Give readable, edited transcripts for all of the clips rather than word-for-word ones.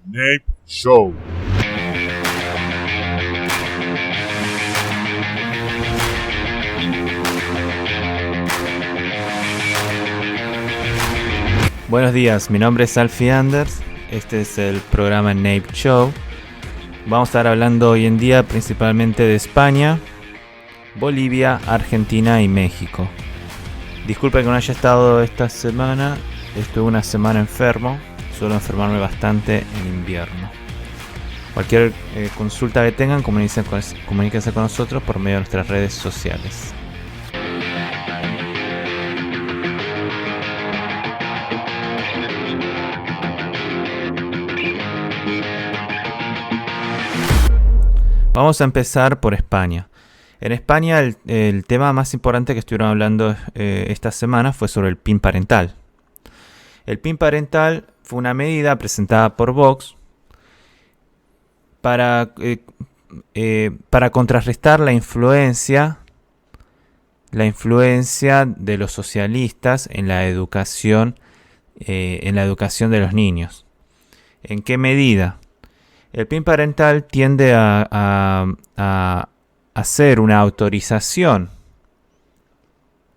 Nape Show. Buenos días, mi nombre es Alfie Anders, este es el programa Nape Show. Vamos a estar hablando hoy en día principalmente de España, Bolivia, Argentina y México. Disculpe que no haya estado esta semana, estuve una semana enfermo, suelo enfermarme bastante en invierno. Cualquier consulta que tengan, comuníquense con nosotros por medio de nuestras redes sociales. Vamos a empezar por España. En España el tema más importante que estuvieron hablando esta semana fue sobre el PIN parental. El PIN parental fue una medida presentada por Vox para contrarrestar la influencia de los socialistas en la educación de los niños. ¿En qué medida? El PIN parental tiende a hacer una autorización,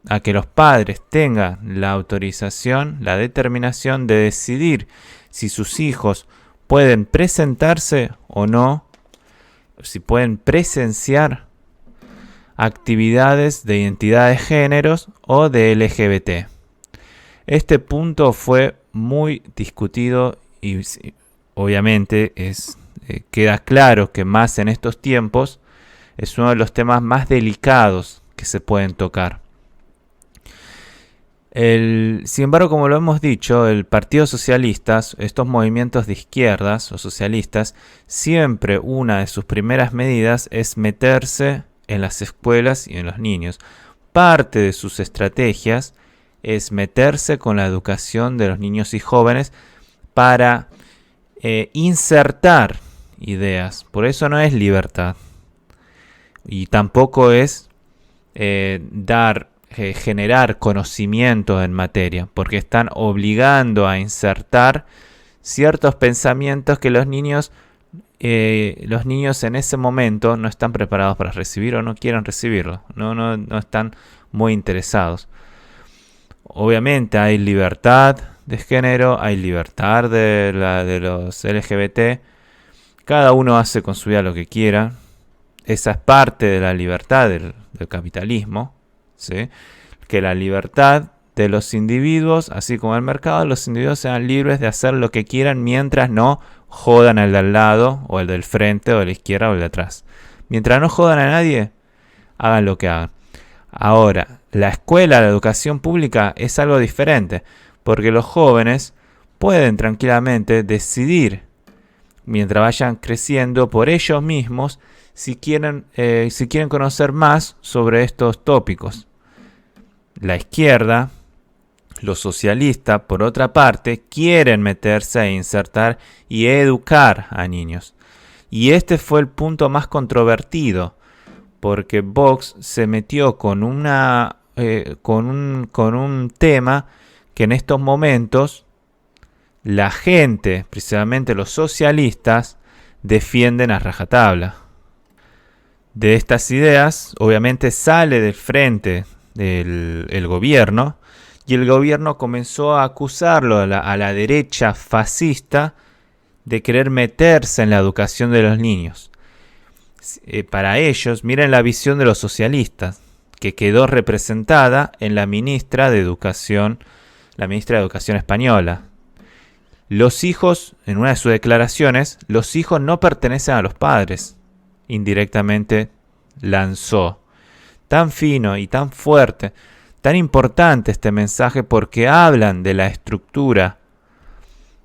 a que los padres tengan la autorización, la determinación de decidir si sus hijos pueden presentarse o no, si pueden presenciar actividades de identidad de géneros o de LGBT. Este punto fue muy discutido y obviamente queda claro que más en estos tiempos es uno de los temas más delicados que se pueden tocar. Sin embargo, como lo hemos dicho, el Partido Socialista, estos movimientos de izquierdas o socialistas, siempre una de sus primeras medidas es meterse en las escuelas y en los niños. Parte de sus estrategias es meterse con la educación de los niños y jóvenes para insertar ideas. Por eso no es libertad. Y tampoco es generar conocimiento en materia, porque están obligando a insertar ciertos pensamientos que los niños en ese momento no están preparados para recibir o no quieren recibirlo, no están muy interesados. Obviamente hay libertad de género, hay libertad de los LGBT, cada uno hace con su vida lo que quiera. Esa es parte de la libertad del capitalismo, ¿sí? Que la libertad de los individuos, así como el mercado, los individuos sean libres de hacer lo que quieran mientras no jodan al de al lado, o el del frente, o de la izquierda, o el de atrás. Mientras no jodan a nadie, hagan lo que hagan. Ahora, la escuela, la educación pública es algo diferente, porque los jóvenes pueden tranquilamente decidir, mientras vayan creciendo por ellos mismos, si quieren conocer más sobre estos tópicos. La izquierda, los socialistas, por otra parte, quieren meterse a insertar y educar a niños. Y este fue el punto más controvertido, porque Vox se metió con un tema que en estos momentos la gente, precisamente los socialistas, defienden a rajatabla. De estas ideas, obviamente sale del frente el gobierno, y el gobierno comenzó a acusarlo a la derecha fascista de querer meterse en la educación de los niños. Para ellos, miren la visión de los socialistas, que quedó representada en la ministra de Educación española. Los hijos, en una de sus declaraciones, los hijos no pertenecen a los padres. Indirectamente lanzó. Tan fino y tan fuerte, tan importante este mensaje, porque hablan de la estructura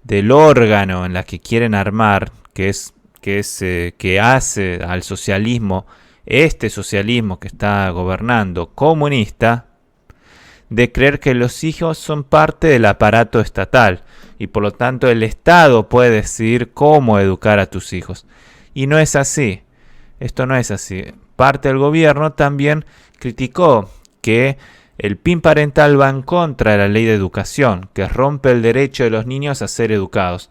del órgano en la que quieren armar, que hace al socialismo, este socialismo que está gobernando, comunista, de creer que los hijos son parte del aparato estatal y por lo tanto el Estado puede decidir cómo educar a tus hijos. Y no es así. Esto no es así. Parte del gobierno también criticó que el PIN parental va en contra de la ley de educación, que rompe el derecho de los niños a ser educados.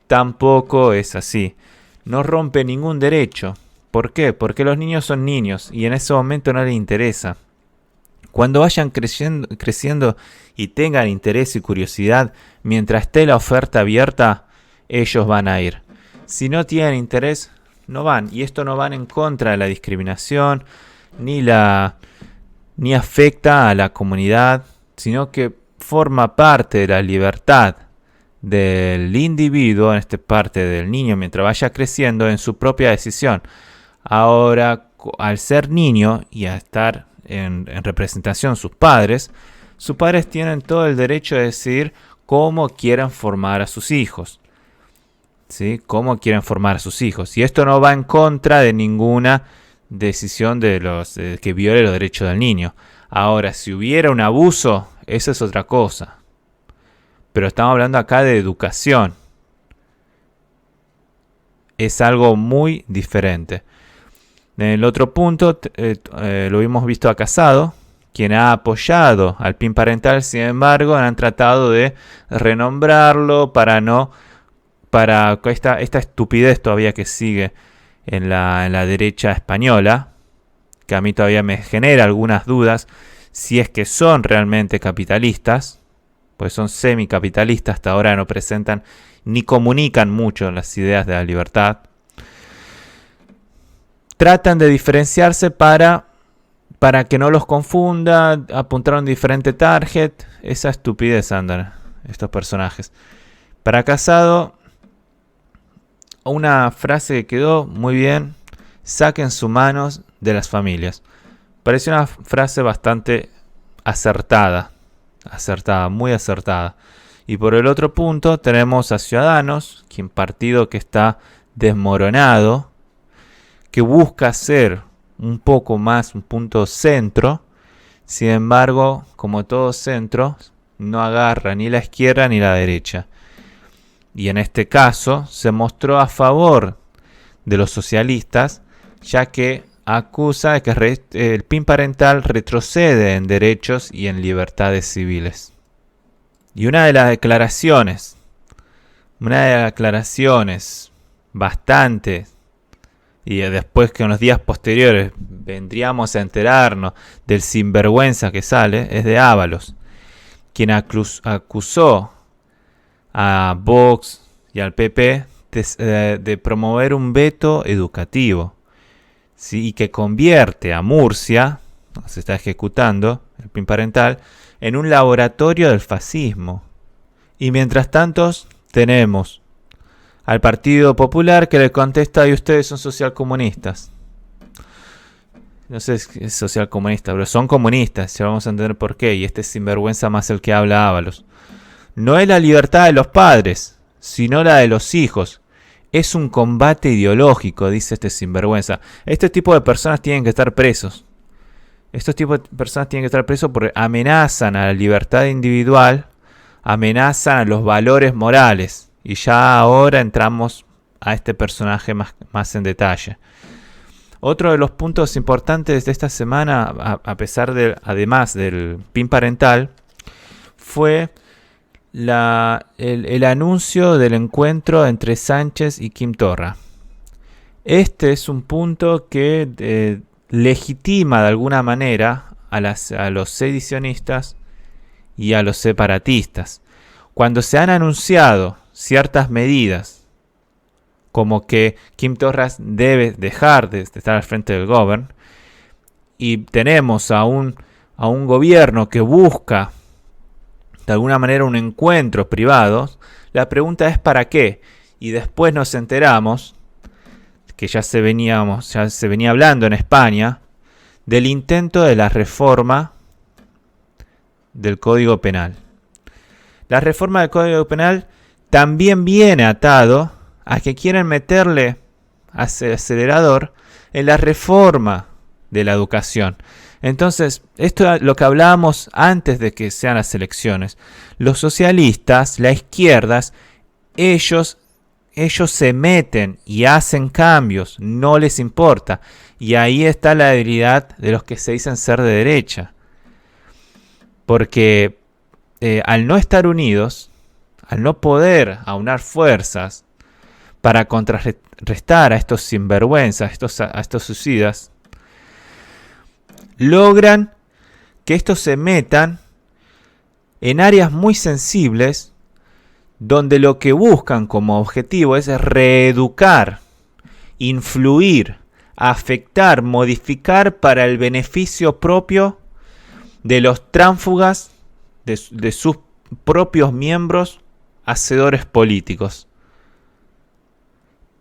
tampoco es así. No rompe ningún derecho. ¿Por qué? Porque los niños son niños y en ese momento no les interesa. Cuando vayan creciendo y tengan interés y curiosidad, mientras esté la oferta abierta, ellos van a ir. Si no tienen interés, no van. Y esto no va en contra de la discriminación, ni afecta a la comunidad, sino que forma parte de la libertad del individuo, en esta parte del niño, mientras vaya creciendo en su propia decisión. Ahora, al ser niño y a estar en representación sus padres tienen todo el derecho de decidir cómo quieren formar a sus hijos. ¿Sí? Cómo quieren formar a sus hijos. Y esto no va en contra de ninguna decisión que viole los derechos del niño. Ahora, si hubiera un abuso, eso es otra cosa. Pero estamos hablando acá de educación. Es algo muy diferente. En el otro punto, lo hemos visto a Casado, quien ha apoyado al PIN parental, sin embargo, han tratado de renombrarlo para esta estupidez todavía que sigue en la derecha española, que a mí todavía me genera algunas dudas si es que son realmente capitalistas, pues son semicapitalistas, hasta ahora no presentan ni comunican mucho las ideas de la libertad. Tratan de diferenciarse para que no los confunda, apuntar a un diferente target. Esa estupidez andan estos personajes. Para Casado, una frase que quedó muy bien: saquen sus manos de las familias. Parece una frase bastante acertada, muy acertada. Y por el otro punto tenemos a Ciudadanos, quien partido que está desmoronado, que busca ser un poco más un punto centro. Sin embargo, como todo centro, no agarra ni la izquierda ni la derecha. Y en este caso se mostró a favor de los socialistas, ya que acusa de que el PIN parental retrocede en derechos y en libertades civiles. Y una de las declaraciones bastante, y después que en los días posteriores vendríamos a enterarnos del sinvergüenza que sale, es de Ábalos, quien acusó a Vox y al PP de promover un veto educativo, ¿sí? Y que convierte a Murcia, se está ejecutando el PIN parental, en un laboratorio del fascismo. Y mientras tanto tenemos al Partido Popular que le contesta: y ustedes son socialcomunistas. No sé si es socialcomunista, pero son comunistas, ya vamos a entender por qué. Y este sinvergüenza más el que habla Ábalos. No es la libertad de los padres, sino la de los hijos. Es un combate ideológico, dice este sinvergüenza. Este tipo de personas tienen que estar presos. Estos tipos de personas tienen que estar presos porque amenazan a la libertad individual, amenazan a los valores morales. Y ya ahora entramos a este personaje más en detalle. Otro de los puntos importantes de esta semana, además del PIN parental, fue el anuncio del encuentro entre Sánchez y Quim Torra. Este es un punto que legitima de alguna manera a los sedicionistas y a los separatistas. Cuando se han anunciado ciertas medidas, como que Quim Torra debe dejar de estar al frente del gobierno, y tenemos a un gobierno que busca de alguna manera un encuentro privado, la pregunta es ¿para qué? Y después nos enteramos que ya se venía hablando en España del intento de la reforma del Código Penal. La reforma del Código Penal también viene atado a que quieren meterle acelerador en la reforma de la educación. Entonces, esto es lo que hablábamos antes de que sean las elecciones. Los socialistas, las izquierdas, ellos se meten y hacen cambios, no les importa. Y ahí está la debilidad de los que se dicen ser de derecha. Porque al no estar unidos, al no poder aunar fuerzas, para contrarrestar a estos sinvergüenzas, a estos suicidas, logran que estos se metan en áreas muy sensibles donde lo que buscan como objetivo es reeducar, influir, afectar, modificar para el beneficio propio de los tránsfugas, de sus propios miembros hacedores políticos.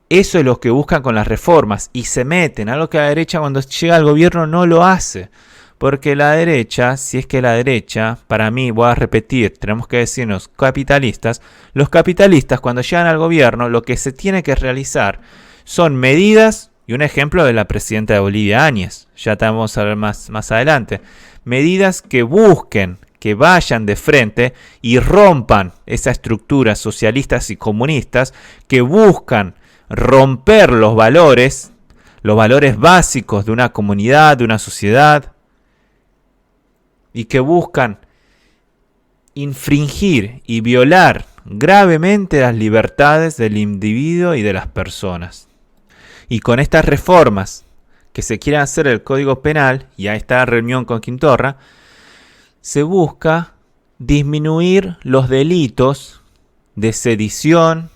Eso es lo que buscan con las reformas y se meten, algo que la derecha cuando llega al gobierno no lo hace. Porque la derecha, si es que la derecha, para mí, voy a repetir, tenemos que decirnos capitalistas, los capitalistas cuando llegan al gobierno lo que se tiene que realizar son medidas, y un ejemplo de la presidenta de Bolivia, Áñez, ya te vamos a ver más adelante, medidas que busquen, que vayan de frente y rompan esa estructura socialistas y comunistas, que buscan romper los valores básicos de una comunidad, de una sociedad, y que buscan infringir y violar gravemente las libertades del individuo y de las personas. Y con estas reformas que se quieren hacer el Código Penal, y a esta reunión con Quintorra, se busca disminuir los delitos de sedición,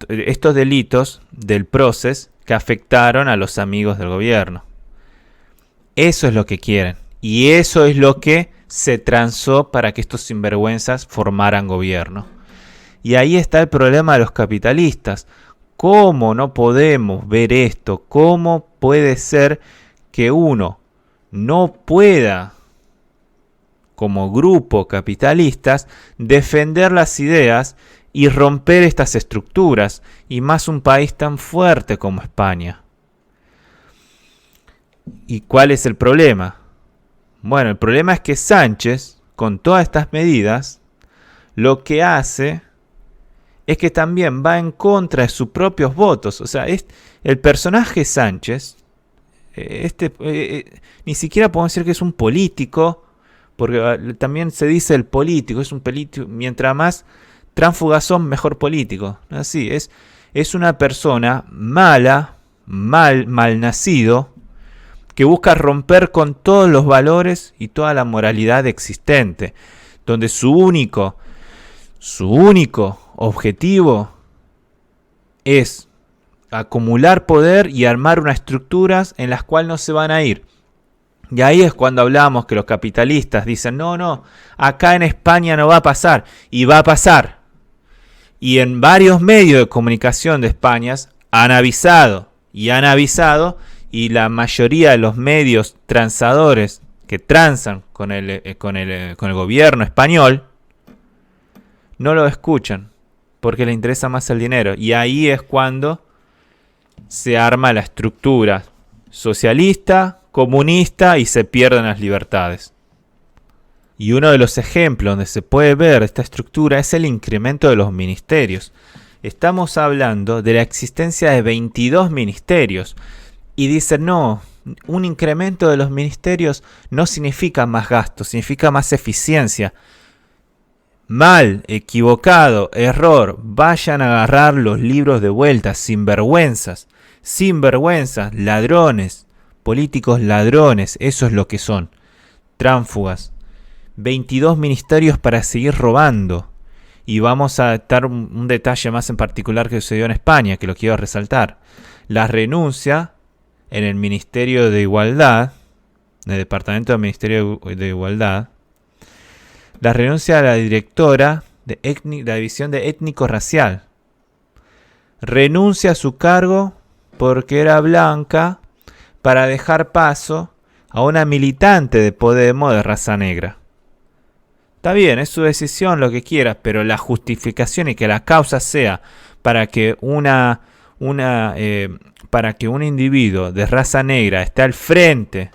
estos delitos del proceso que afectaron a los amigos del gobierno. Eso es lo que quieren. Y eso es lo que se transó para que estos sinvergüenzas formaran gobierno. Y ahí está el problema de los capitalistas. ¿Cómo no podemos ver esto? ¿Cómo puede ser que uno no pueda, como grupo capitalistas, defender las ideas y romper estas estructuras? Y más un país tan fuerte como España. ¿Y cuál es el problema? Bueno, el problema es que Sánchez, con todas estas medidas, lo que hace es que también va en contra de sus propios votos. O sea, el personaje Sánchez, ni siquiera podemos decir que es un político, porque también se dice el político, es un político, mientras más tránsfugas son, mejor político. Así es una persona mala, mal nacido, que busca romper con todos los valores y toda la moralidad existente, donde su único objetivo es acumular poder y armar unas estructuras en las cuales no se van a ir. Y ahí es cuando hablamos que los capitalistas dicen, no, acá en España no va a pasar, y va a pasar. Y en varios medios de comunicación de España han avisado, y la mayoría de los medios transadores que transan con el gobierno español no lo escuchan porque les interesa más el dinero. Y ahí es cuando se arma la estructura socialista, comunista y se pierden las libertades. Y uno de los ejemplos donde se puede ver esta estructura es el incremento de los ministerios. Estamos hablando de la existencia de 22 ministerios. Y dicen, no, un incremento de los ministerios no significa más gasto, significa más eficiencia. Mal, equivocado, error. Vayan a agarrar los libros de vuelta, sinvergüenzas, ladrones, políticos ladrones, eso es lo que son, tránsfugas. 22 ministerios para seguir robando. Y vamos a dar un detalle más en particular que sucedió en España, que lo quiero resaltar. La renuncia en el Ministerio de Igualdad, en el Departamento del Ministerio de Igualdad, la renuncia a la directora de la División de Étnico-Racial. Renuncia a su cargo porque era blanca para dejar paso a una militante de Podemos de raza negra. Está bien, es su decisión, lo que quieras, pero la justificación y que la causa sea para que para que un individuo de raza negra esté al frente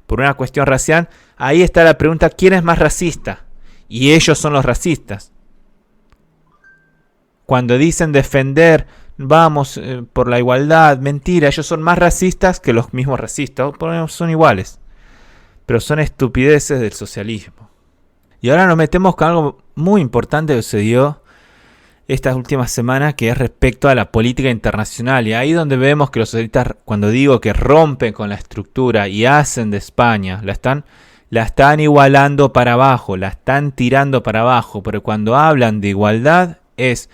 por una cuestión racial, ahí está la pregunta, ¿quién es más racista? Y ellos son los racistas. Cuando dicen defender, vamos por la igualdad, mentira, ellos son más racistas que los mismos racistas, son iguales, pero son estupideces del socialismo. Y ahora nos metemos con algo muy importante que sucedió estas últimas semanas, que es respecto a la política internacional. Y ahí donde vemos que los socialistas, cuando digo que rompen con la estructura y hacen de España, la están igualando para abajo, la están tirando para abajo. Pero cuando hablan de igualdad es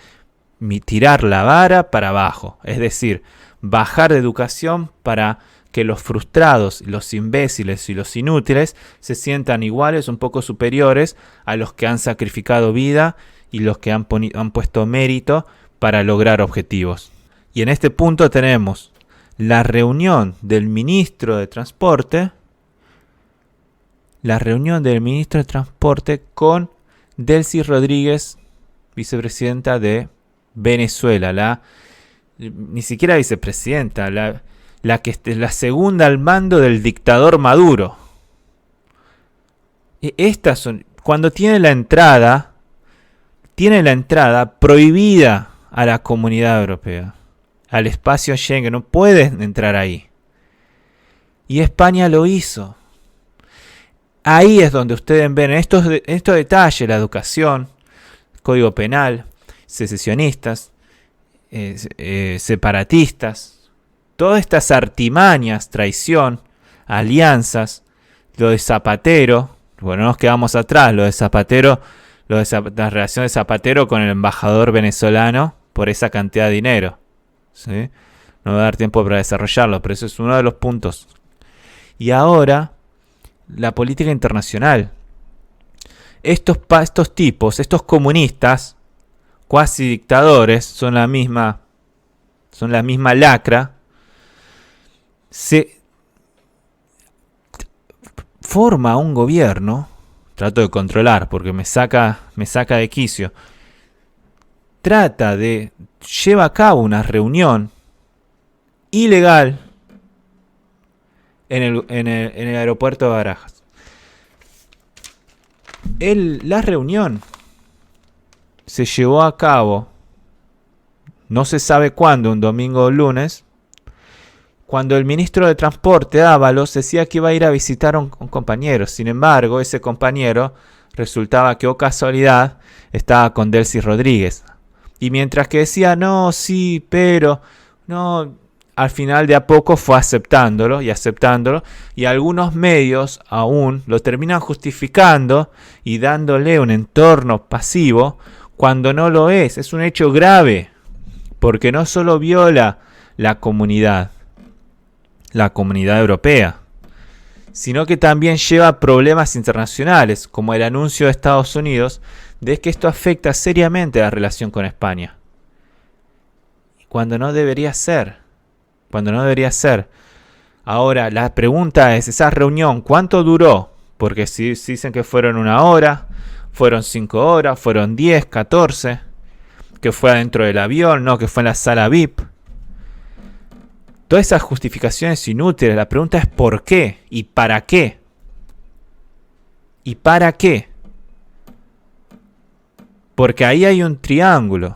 tirar la vara para abajo. Es decir, bajar de educación para que los frustrados, los imbéciles y los inútiles se sientan iguales, un poco superiores a los que han sacrificado vida y los que han puesto mérito para lograr objetivos. Y en este punto tenemos la reunión del ministro de Transporte, con Delcy Rodríguez, vicepresidenta de Venezuela, ni siquiera vicepresidenta, la segunda al mando del dictador Maduro. Estas son, cuando tiene la entrada prohibida a la Comunidad Europea, al espacio Schengen, no puedes entrar ahí. Y España lo hizo. Ahí es donde ustedes ven estos detalles: la educación, código penal, secesionistas, separatistas, todas estas artimañas, traición, alianzas, lo de Zapatero. Bueno, no nos quedamos atrás, lo de Zapatero, la relación de Zapatero con el embajador venezolano por esa cantidad de dinero, ¿sí? No va a dar tiempo para desarrollarlo, pero eso es uno de los puntos. Y ahora, la política internacional. Estos tipos, estos comunistas, cuasi dictadores, son la misma lacra. Se forma un gobierno. Trato de controlar porque me saca de quicio. Lleva a cabo una reunión ilegal en el aeropuerto de Barajas. La reunión se llevó a cabo, no se sabe cuándo, un domingo o lunes, cuando el ministro de Transporte, Ábalos, decía que iba a ir a visitar a un compañero. Sin embargo, ese compañero resultaba que, oh casualidad, estaba con Delcy Rodríguez. Y mientras que decía, no, sí, pero, no, al final de a poco fue aceptándolo. Y algunos medios aún lo terminan justificando y dándole un entorno pasivo cuando no lo es. Es un hecho grave, porque no solo viola la comunidad europea, sino que también lleva problemas internacionales, como el anuncio de Estados Unidos de que esto afecta seriamente la relación con España. Cuando no debería ser. Ahora, la pregunta es, ¿esa reunión cuánto duró? Porque si dicen que fueron 1 hora, fueron 5 horas, fueron 10, 14, que fue adentro del avión, no, que fue en la sala VIP. Todas esas justificaciones inútiles. La pregunta es ¿por qué? ¿Y para qué? ¿Y para qué? Porque ahí hay un triángulo.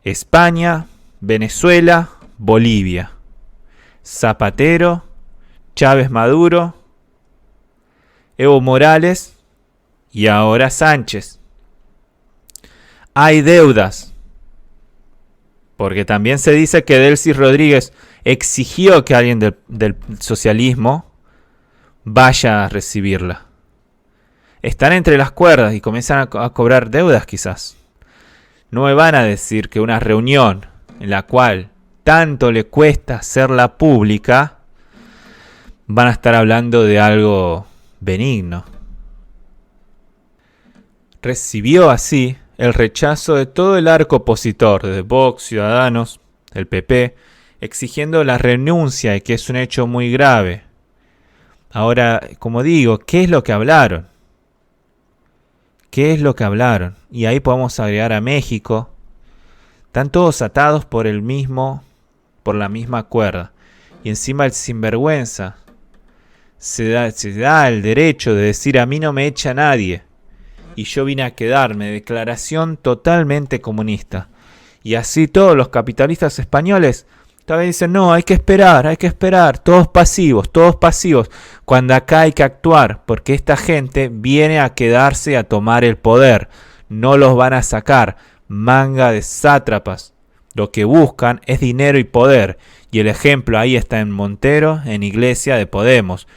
España, Venezuela, Bolivia. Zapatero, Chávez Maduro, Evo Morales y ahora Sánchez. Hay deudas. Porque también se dice que Delcy Rodríguez exigió que alguien del socialismo vaya a recibirla. Están entre las cuerdas y comienzan a cobrar deudas quizás. No me van a decir que una reunión en la cual tanto le cuesta hacerla pública, van a estar hablando de algo benigno. Recibió así el rechazo de todo el arco opositor, de Vox, Ciudadanos, el PP, exigiendo la renuncia y que es un hecho muy grave. Ahora, como digo, ¿qué es lo que hablaron? ¿Qué es lo que hablaron? Y ahí podemos agregar a México. Están todos atados por la misma cuerda. Y encima el sinvergüenza se da el derecho de decir a mí no me echa nadie. Y yo vine a quedarme. Declaración totalmente comunista. Y así todos los capitalistas españoles también dicen, no, hay que esperar, todos pasivos, cuando acá hay que actuar, porque esta gente viene a quedarse, a tomar el poder. no los van a sacar. Manga de sátrapas. Lo que buscan es dinero y poder. Y el ejemplo ahí está en Montero, en Iglesia de Podemos.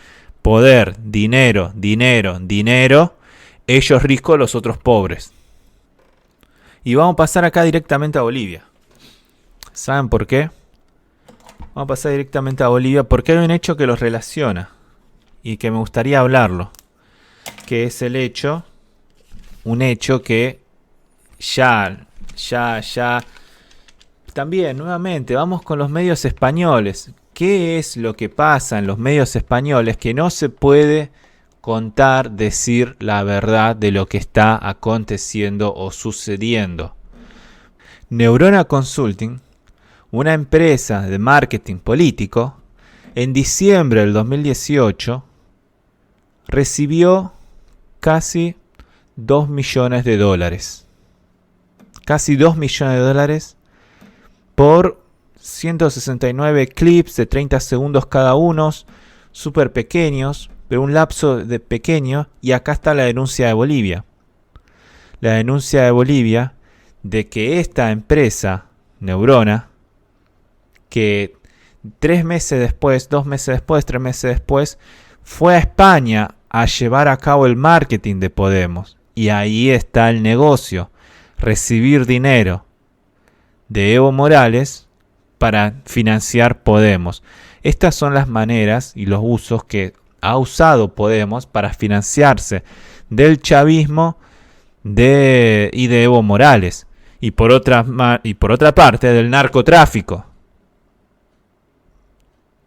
Poder, dinero, dinero, dinero. Ellos ricos, los otros pobres. Y vamos a pasar acá directamente a Bolivia. ¿Saben por qué? Vamos a pasar directamente a Bolivia porque hay un hecho que los relaciona. Y que me gustaría hablarlo. Que es el hecho. Un hecho que ya. También, nuevamente, vamos con los medios españoles. ¿Qué es lo que pasa en los medios españoles que no se puede contar, decir la verdad de lo que está aconteciendo o sucediendo? Neurona Consulting, una empresa de marketing político, en diciembre del 2018 recibió casi 2 millones de dólares. Casi 2 millones de dólares por 169 clips de 30 segundos cada uno, súper pequeños, pero un lapso de pequeño. Y acá está la denuncia de Bolivia. La denuncia de Bolivia de que esta empresa, Neurona, que 3 meses después, 2 meses después, 3 meses después, fue a España a llevar a cabo el marketing de Podemos. Y ahí está el negocio. Recibir dinero de Evo Morales para financiar Podemos. Estas son las maneras y los usos que ha usado Podemos para financiarse del chavismo y de Evo Morales. Y por otra parte del narcotráfico.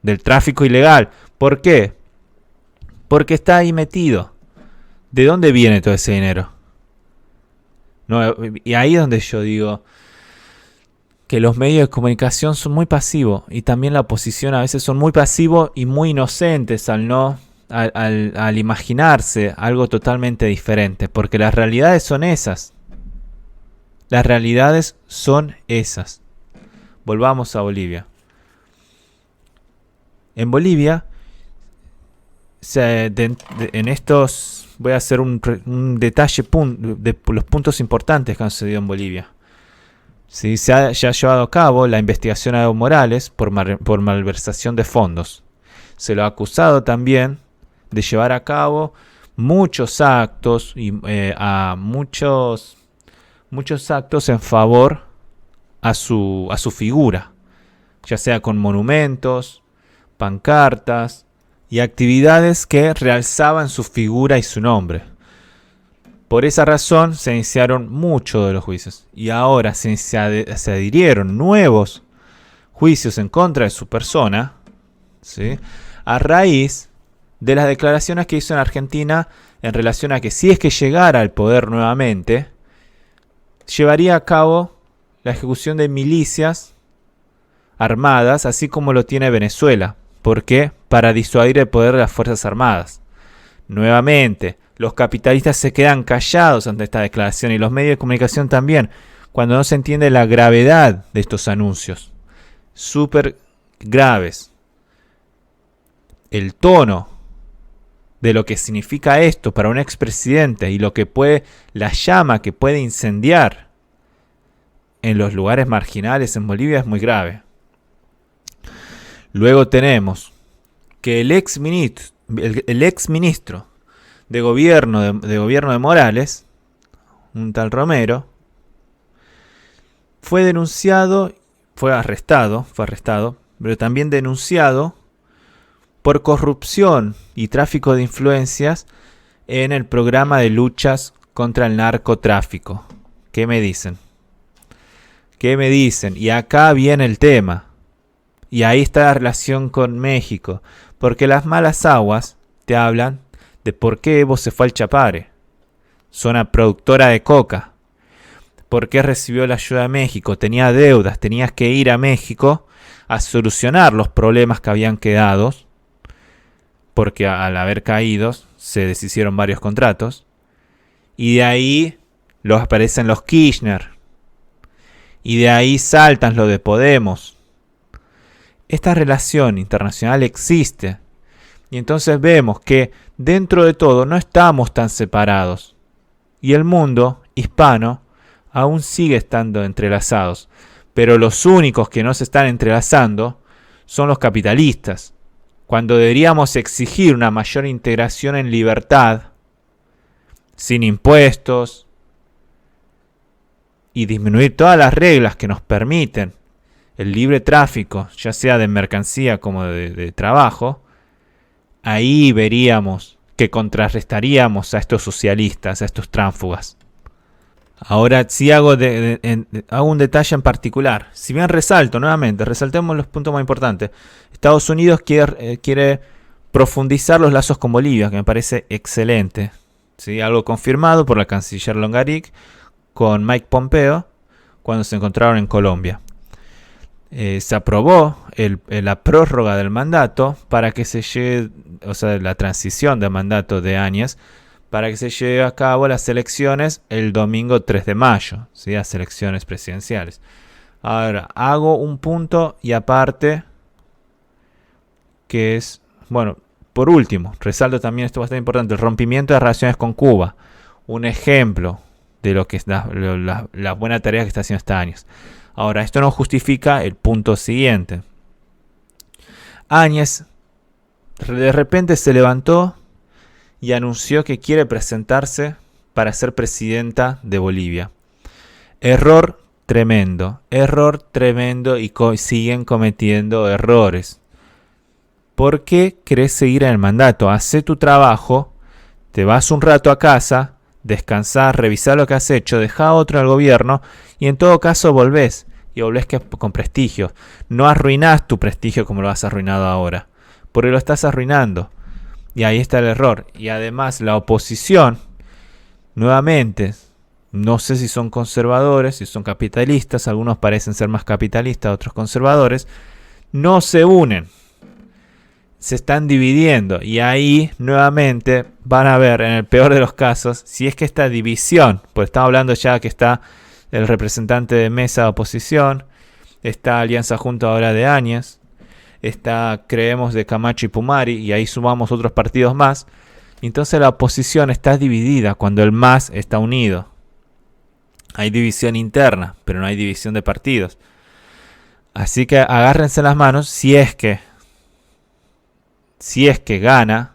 Del tráfico ilegal. ¿Por qué? Porque está ahí metido. ¿De dónde viene todo ese dinero? No, y ahí es donde yo digo que los medios de comunicación son muy pasivos y también la oposición a veces son muy pasivos y muy inocentes al imaginarse algo totalmente diferente, porque las realidades son esas. Las realidades son esas. Volvamos a Bolivia. En Bolivia, en estos voy a hacer un detalle de los puntos importantes que han sucedido en Bolivia. ¿Sí? Se ha llevado a cabo la investigación a Evo Morales por malversación de fondos. Se lo ha acusado también de llevar a cabo muchos actos muchos actos en favor a su figura, ya sea con monumentos, pancartas y actividades que realzaban su figura y su nombre. Por esa razón se iniciaron muchos de los juicios y ahora se adhirieron nuevos juicios en contra de su persona, ¿sí? A raíz de las declaraciones que hizo en Argentina en relación a que si es que llegara al poder nuevamente, llevaría a cabo la ejecución de milicias armadas, así como lo tiene Venezuela. ¿Por qué? Para disuadir el poder de las Fuerzas Armadas. Nuevamente, los capitalistas se quedan callados ante esta declaración y los medios de comunicación también, cuando no se entiende la gravedad de estos anuncios. Súper graves. El tono de lo que significa esto para un expresidente y la llama que puede incendiar en los lugares marginales en Bolivia es muy grave. Luego tenemos que el ex ministro de gobierno de Morales, un tal Romero, fue arrestado, pero también denunciado por corrupción y tráfico de influencias en el programa de luchas contra el narcotráfico. ¿Qué me dicen? Y acá viene el tema. Y ahí está la relación con México. Porque las malas aguas te hablan de por qué Evo se fue al Chapare. Zona productora de coca. ¿Por qué recibió la ayuda de México? Tenía deudas. Tenías que ir a México a solucionar los problemas que habían quedado. Porque al haber caído se deshicieron varios contratos. Y de ahí aparecen los Kirchner. Y de ahí saltan los de Podemos. Esta relación internacional existe. Y entonces vemos que dentro de todo no estamos tan separados. Y el mundo hispano aún sigue estando entrelazados, pero los únicos que no se están entrelazando son los capitalistas, cuando deberíamos exigir una mayor integración en libertad, sin impuestos, y disminuir todas las reglas que nos permiten el libre tráfico, ya sea de mercancía como de trabajo. Ahí veríamos que contrarrestaríamos a estos socialistas, a estos tránsfugas. Ahora sí hago un detalle en particular. Si bien resaltemos los puntos más importantes. Estados Unidos quiere profundizar los lazos con Bolivia, que me parece excelente. ¿Sí? Algo confirmado por la canciller Longaric con Mike Pompeo cuando se encontraron en Colombia. Se aprobó la prórroga del mandato para que se lleve, o sea, la transición del mandato de Áñez, para que se lleve a cabo las elecciones el domingo 3 de mayo, ¿sí? Las elecciones presidenciales. Ahora, hago un punto y aparte, que es, bueno, por último, resalto también esto bastante importante, el rompimiento de relaciones con Cuba. Un ejemplo de lo que es la buena tarea que está haciendo este Áñez. Ahora, esto no justifica el punto siguiente. Áñez de repente se levantó y anunció que quiere presentarse para ser presidenta de Bolivia. Error tremendo y siguen cometiendo errores. ¿Por qué querés seguir en el mandato? Hacé tu trabajo, te vas un rato a casa, descansás, revisás lo que has hecho, dejá a otro al gobierno y en todo caso volvés. Y volvés con prestigio. No arruinás tu prestigio como lo has arruinado ahora, porque lo estás arruinando. Y ahí está el error. Y además la oposición, nuevamente, no sé si son conservadores, si son capitalistas, algunos parecen ser más capitalistas, otros conservadores, no se unen. Se están dividiendo y ahí nuevamente van a ver, en el peor de los casos, si es que esta división, pues estamos hablando ya que está el representante de mesa de oposición, está Alianza Junta ahora de Áñez, está Creemos de Camacho y Pumari, y ahí sumamos otros partidos más. Entonces la oposición está dividida cuando el MAS está unido. Hay división interna, pero no hay división de partidos. Así que agárrense las manos si es que gana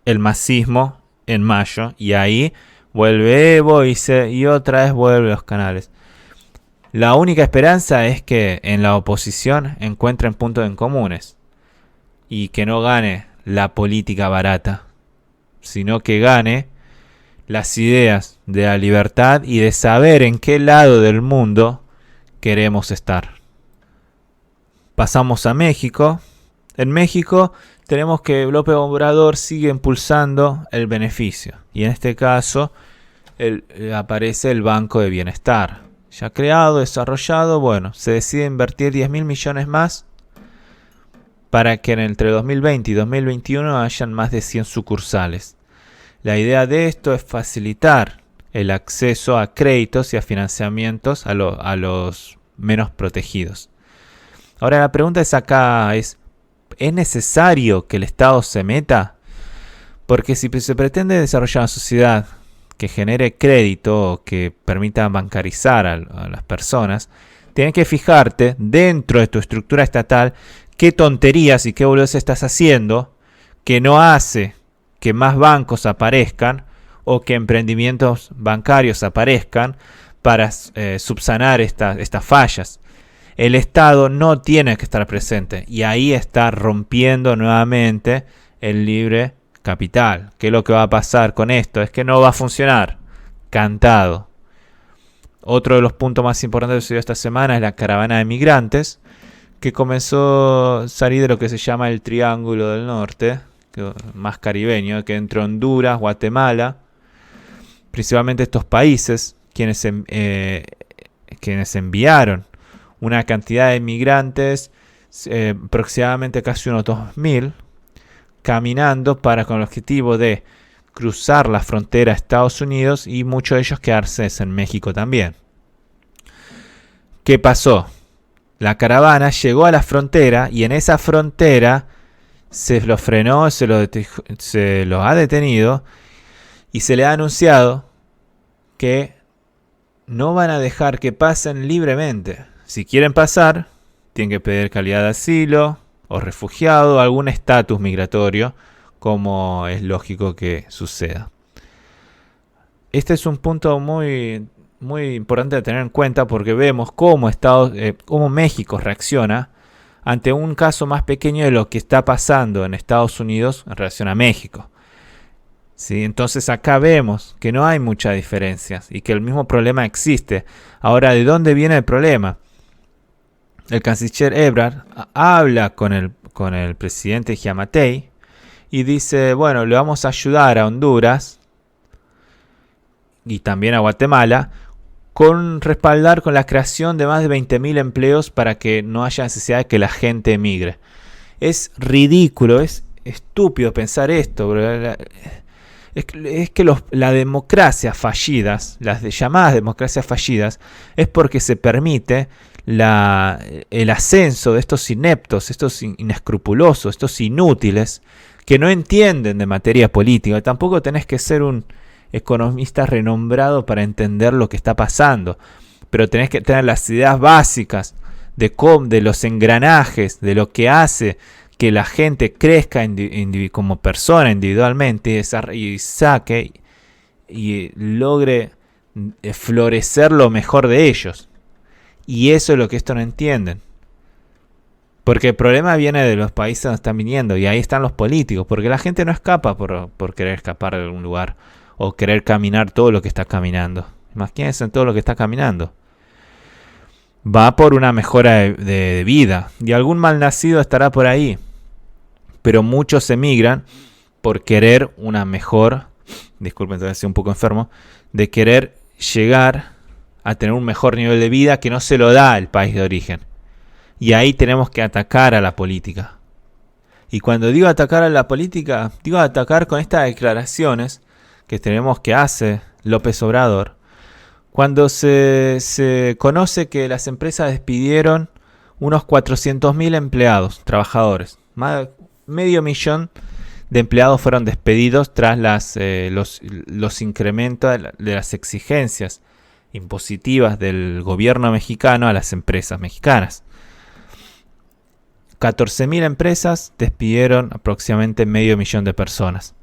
el masismo en mayo, y ahí vuelve Evo y otra vez vuelve los canales. La única esperanza es que en la oposición encuentren puntos en comunes y que no gane la política barata, sino que gane las ideas de la libertad y de saber en qué lado del mundo queremos estar. Pasamos a México. En México tenemos que López Obrador sigue impulsando el beneficio. Y en este caso aparece el Banco de Bienestar. Ya creado, desarrollado, bueno, se decide invertir 10.000 millones más para que entre 2020 y 2021 hayan más de 100 sucursales. La idea de esto es facilitar el acceso a créditos y a financiamientos a los menos protegidos. Ahora la pregunta ¿es necesario que el Estado se meta? Porque si se pretende desarrollar una sociedad que genere crédito o que permita bancarizar a las personas, tienes que fijarte dentro de tu estructura estatal qué tonterías y qué boludeces estás haciendo que no hace que más bancos aparezcan o que emprendimientos bancarios aparezcan para subsanar estas fallas. El Estado no tiene que estar presente y ahí está rompiendo nuevamente el libre capital. ¿Qué es lo que va a pasar con esto? Es que no va a funcionar. Cantado. Otro de los puntos más importantes que sucedió esta semana es la caravana de migrantes, que comenzó a salir de lo que se llama el Triángulo del Norte, más caribeño, que entre Honduras, Guatemala, principalmente estos países, quienes enviaron una cantidad de migrantes, aproximadamente casi unos 2.000, caminando con el objetivo de cruzar la frontera a Estados Unidos y muchos de ellos quedarse en México también. ¿Qué pasó? La caravana llegó a la frontera y en esa frontera se los frenó, se los ha detenido y se le ha anunciado que no van a dejar que pasen libremente. Si quieren pasar, tienen que pedir calidad de asilo o refugiado, algún estatus migratorio, como es lógico que suceda. Este es un punto muy importante de tener en cuenta, porque vemos cómo México reacciona ante un caso más pequeño de lo que está pasando en Estados Unidos en relación a México. ¿Sí? Entonces acá vemos que no hay muchas diferencias y que el mismo problema existe. Ahora, ¿de dónde viene el problema? El canciller Ebrard habla con el presidente Giammattei y dice, bueno, le vamos a ayudar a Honduras y también a Guatemala con respaldar con la creación de más de 20.000 empleos para que no haya necesidad de que la gente emigre. Es ridículo, es estúpido pensar esto, bro. Es que las democracias fallidas, las llamadas democracias fallidas, es porque se permite el ascenso de estos ineptos, estos inescrupulosos, estos inútiles, que no entienden de materia política. Tampoco tenés que ser un economista renombrado para entender lo que está pasando, pero tenés que tener las ideas básicas de los engranajes, de lo que hace que la gente crezca como persona individualmente y saque y logre florecer lo mejor de ellos. Y eso es lo que estos no entienden. Porque el problema viene de los países donde están viniendo, y ahí están los políticos, porque la gente no escapa por querer escapar de algún lugar o querer caminar todo lo que está caminando. Imagínense en todo lo que está caminando. Va por una mejora de vida, y algún malnacido estará por ahí. Pero muchos emigran por querer una mejor, disculpen, estoy un poco enfermo, de querer llegar a tener un mejor nivel de vida que no se lo da el país de origen. Y ahí tenemos que atacar a la política. Y cuando digo atacar a la política, digo atacar con estas declaraciones que tenemos que hace López Obrador, cuando se conoce que las empresas despidieron unos 400.000 empleados, trabajadores. Medio millón de empleados fueron despedidos tras los incrementos de las exigencias impositivas del gobierno mexicano a las empresas mexicanas. 14.000 empresas despidieron aproximadamente medio millón de personas.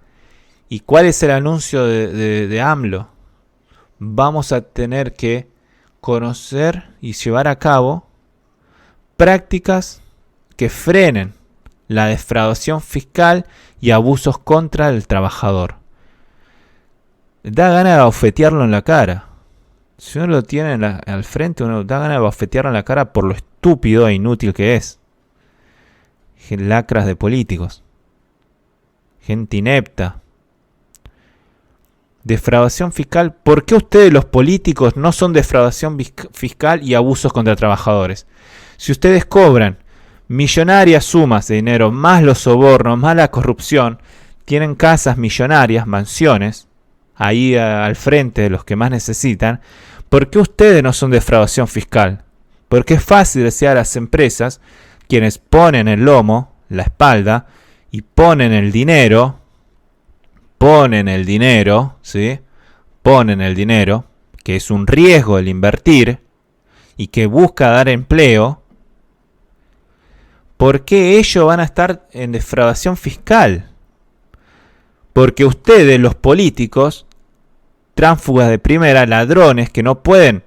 ¿Y cuál es el anuncio de AMLO? Vamos a tener que conocer y llevar a cabo prácticas que frenen la defraudación fiscal y abusos contra el trabajador. Da ganas de bofetearlo en la cara. Si uno lo tiene al frente, uno da ganas de bofetearlo en la cara por lo estúpido e inútil que es. Lacras de políticos. Gente inepta. Defraudación fiscal. ¿Por qué ustedes los políticos no son defraudación fiscal y abusos contra trabajadores? Si ustedes cobran millonarias sumas de dinero, más los sobornos, más la corrupción, tienen casas millonarias, mansiones, ahí al frente de los que más necesitan, ¿por qué ustedes no son defraudación fiscal? Porque es fácil decir a las empresas, quienes ponen el lomo, la espalda, y ponen el dinero, ¿sí? Ponen el dinero, que es un riesgo el invertir, y que busca dar empleo. ¿Por qué ellos van a estar en defraudación fiscal? Porque ustedes, los políticos, tránsfugas de primera, ladrones, que no pueden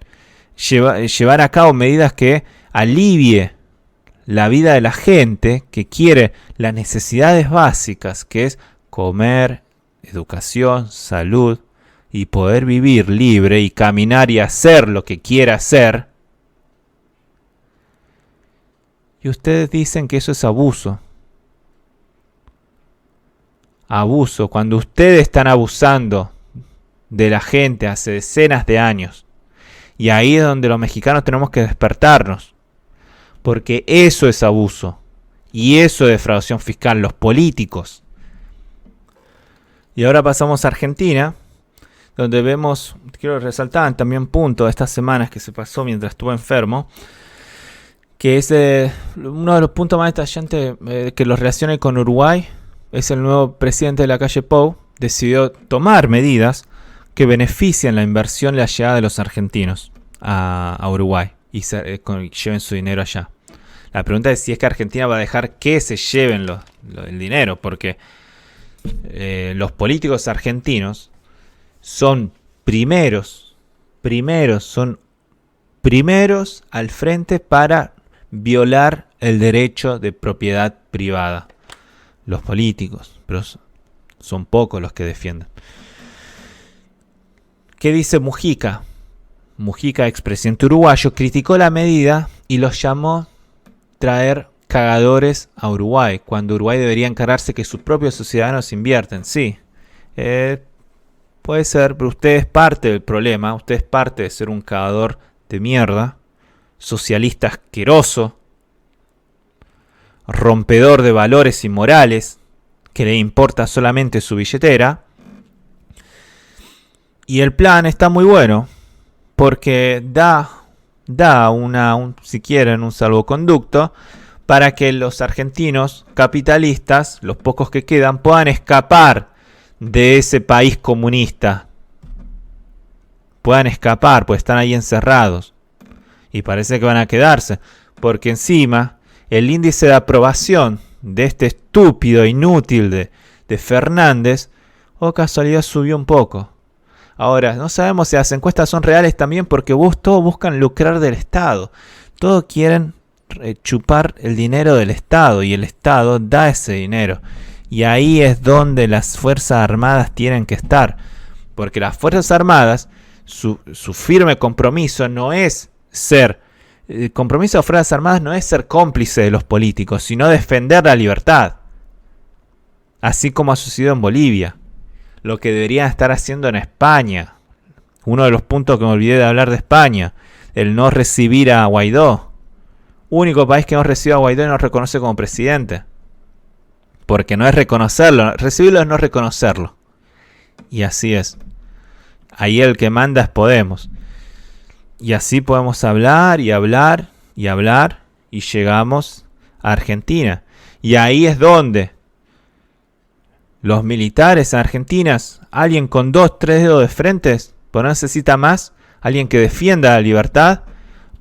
llevar a cabo medidas que alivie la vida de la gente, que quiere las necesidades básicas, que es comer, educación, salud, y poder vivir libre y caminar y hacer lo que quiera hacer. Y ustedes dicen que eso es abuso. Abuso, cuando ustedes están abusando de la gente hace decenas de años. Y ahí es donde los mexicanos tenemos que despertarnos. Porque eso es abuso. Y eso es defraudación fiscal, los políticos. Y ahora pasamos a Argentina, donde vemos, quiero resaltar también un punto de estas semanas que se pasó mientras estuve enfermo, que es uno de los puntos más estallantes que los relaciona con Uruguay. Es el nuevo presidente de la calle Pou, decidió tomar medidas que benefician la inversión y la llegada de los argentinos a Uruguay y lleven su dinero allá. La pregunta es si es que Argentina va a dejar que se lleven el dinero, porque los políticos argentinos son primeros al frente para violar el derecho de propiedad privada. Los políticos, pero son pocos los que defienden. ¿Qué dice Mujica? Mujica, expresidente uruguayo, criticó la medida y los llamó traer cagadores a Uruguay, cuando Uruguay debería encargarse que sus propios ciudadanos invierten. Sí, puede ser, pero usted es parte del problema, usted es parte de ser un cagador de mierda, socialista asqueroso, rompedor de valores y morales, que le importa solamente su billetera. Y el plan está muy bueno, porque da si quieren, un salvoconducto para que los argentinos capitalistas, los pocos que quedan, puedan escapar de ese país comunista. Puedan escapar, pues están ahí encerrados. Y parece que van a quedarse, porque encima el índice de aprobación de este estúpido inútil de Fernández, o casualidad, subió un poco. Ahora, no sabemos si las encuestas son reales también, porque todos buscan lucrar del Estado. Todos quieren chupar el dinero del Estado, y el Estado da ese dinero. Y ahí es donde las Fuerzas Armadas tienen que estar. Porque las Fuerzas Armadas, su firme compromiso no es ser... El compromiso de las Fuerzas Armadas no es ser cómplice de los políticos, sino defender la libertad. Así como ha sucedido en Bolivia. Lo que deberían estar haciendo en España. Uno de los puntos que me olvidé de hablar de España. El no recibir a Guaidó. Único país que no recibe a Guaidó y no reconoce como presidente. Porque no es reconocerlo. Recibirlo es no reconocerlo. Y así es. Ahí el que manda es Podemos. Y así podemos hablar y hablar y hablar. Y llegamos a Argentina. Y ahí es donde los militares argentinos, alguien con 2, 3 dedos de frente, pues no necesita más, alguien que defienda la libertad,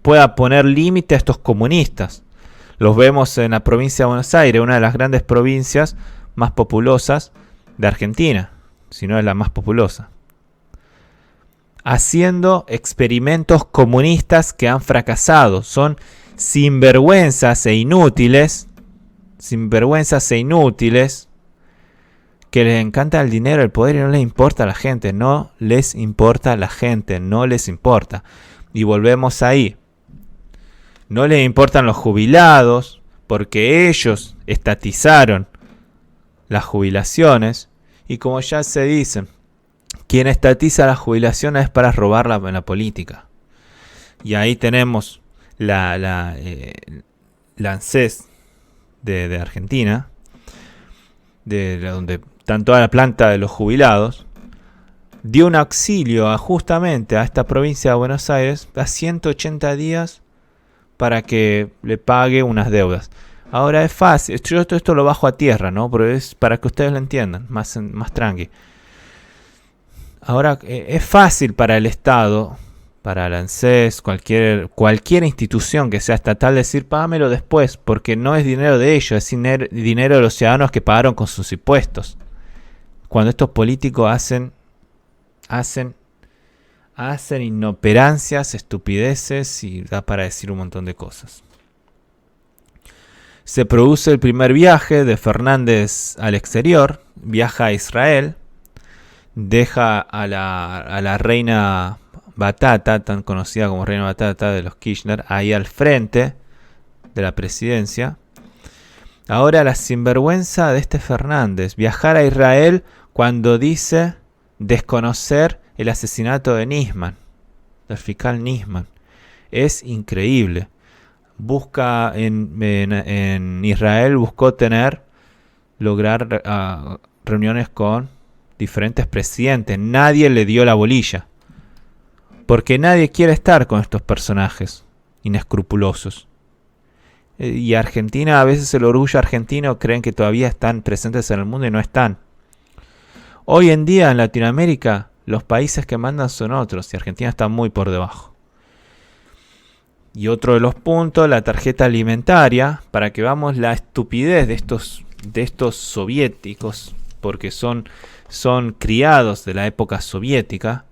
pueda poner límite a estos comunistas. Los vemos en la provincia de Buenos Aires, una de las grandes provincias más populosas de Argentina, si no es la más populosa, haciendo experimentos comunistas que han fracasado. Son sinvergüenzas e inútiles, que les encanta el dinero, el poder, y no les importa a la gente. No les importa a la gente, no les importa. Y volvemos ahí. No les importan los jubilados, porque ellos estatizaron las jubilaciones. Y como ya se dice, quien estatiza las jubilaciones es para robarla en la política. Y ahí tenemos la ANSES de Argentina, donde están toda la planta de los jubilados, dio un auxilio justamente a esta provincia de Buenos Aires a 180 días para que le pague unas deudas. Ahora es fácil, yo esto lo bajo a tierra, ¿no? Pero es para que ustedes lo entiendan, más tranqui. Ahora es fácil para el Estado, para la ANSES, cualquier institución que sea estatal, decir págamelo después, porque no es dinero de ellos, es dinero de los ciudadanos que pagaron con sus impuestos. Cuando estos políticos hacen inoperancias, estupideces, y da para decir un montón de cosas. Se produce el primer viaje de Fernández al exterior, viaja a Israel, deja a la reina Batata, tan conocida como reina Batata de los Kirchner, ahí al frente de la presidencia. Ahora la sinvergüenza de este Fernández, viajar a Israel cuando dice desconocer el asesinato de Nisman, del fiscal Nisman. Es increíble. Busca en Israel, buscó lograr reuniones con diferentes presidentes. Nadie le dio la bolilla, porque nadie quiere estar con estos personajes inescrupulosos. Y Argentina, a veces el orgullo argentino, creen que todavía están presentes en el mundo y no están. Hoy en día en Latinoamérica Los países que mandan son otros y Argentina está muy por debajo. Y otro de los puntos, la tarjeta alimentaria, para que veamos la estupidez de estos soviéticos, porque son criados de la época soviética.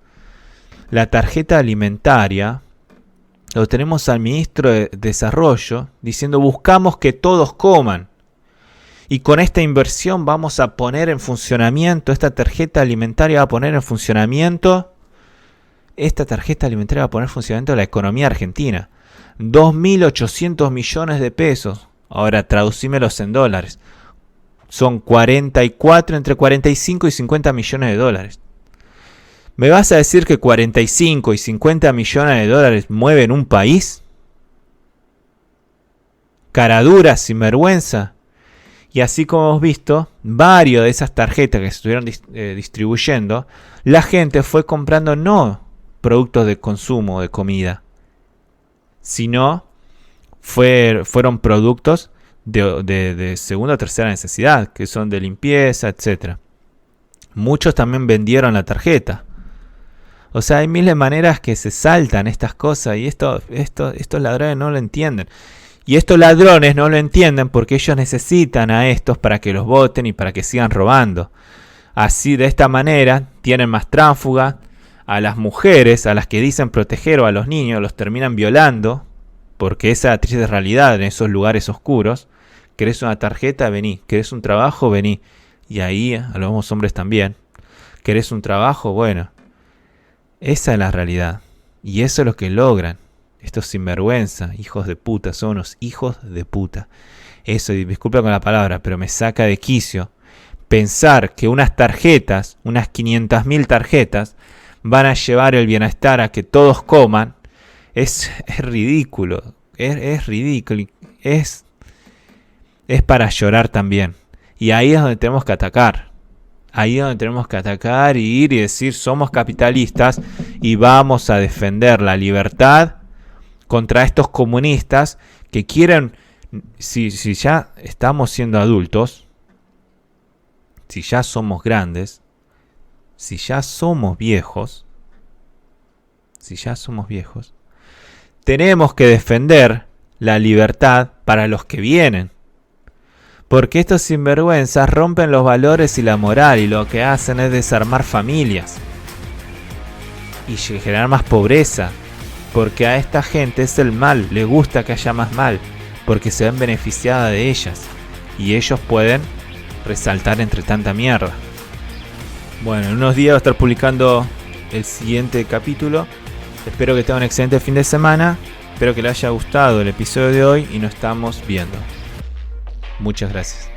La tarjeta alimentaria, lo tenemos al ministro de Desarrollo diciendo buscamos que todos coman. Y con esta inversión vamos a poner en funcionamiento, esta tarjeta alimentaria va a poner en funcionamiento, la economía argentina. 2.800 millones de pesos. Ahora traducímelos en dólares. Son entre 45 y 50 millones de dólares. ¿Me vas a decir que 45 y 50 millones de dólares mueven un país? Caradura, sinvergüenza. Y así como hemos visto, varias de esas tarjetas que se estuvieron distribuyendo, la gente fue comprando no productos de consumo, de comida, sino fueron productos de segunda o tercera necesidad, que son de limpieza, etc. Muchos también vendieron la tarjeta. O sea, hay miles de maneras que se saltan estas cosas y estos ladrones no lo entienden. Y estos ladrones no lo entienden porque ellos necesitan a estos para que los voten y para que sigan robando. Así, de esta manera, tienen más tránsfugas. A las mujeres, a las que dicen proteger, o a los niños, los terminan violando. Porque esa es la triste realidad en esos lugares oscuros. ¿Querés una tarjeta? Vení. ¿Querés un trabajo? Vení. Y ahí a los hombres también. ¿Querés un trabajo? Bueno. Esa es la realidad. Y eso es lo que logran. Estos sinvergüenza, hijos de puta, son unos hijos de puta. Eso, y disculpa con la palabra, pero me saca de quicio pensar que unas tarjetas, unas 500.000 tarjetas, van a llevar el bienestar a que todos coman. Es ridículo. Es ridículo. Es para llorar también. Y ahí es donde tenemos que atacar. Ahí es donde tenemos que atacar y ir y decir somos capitalistas y vamos a defender la libertad contra estos comunistas que quieren, si ya estamos siendo adultos, si ya somos grandes, si ya somos viejos, tenemos que defender la libertad para los que vienen. Porque estos sinvergüenzas rompen los valores y la moral y lo que hacen es desarmar familias y generar más pobreza. Porque a esta gente es el mal, le gusta que haya más mal, porque se ven beneficiadas de ellas y ellos pueden resaltar entre tanta mierda. Bueno, en unos días voy a estar publicando el siguiente capítulo. Espero que tengan un excelente fin de semana. Espero que les haya gustado el episodio de hoy y nos estamos viendo. Muchas gracias.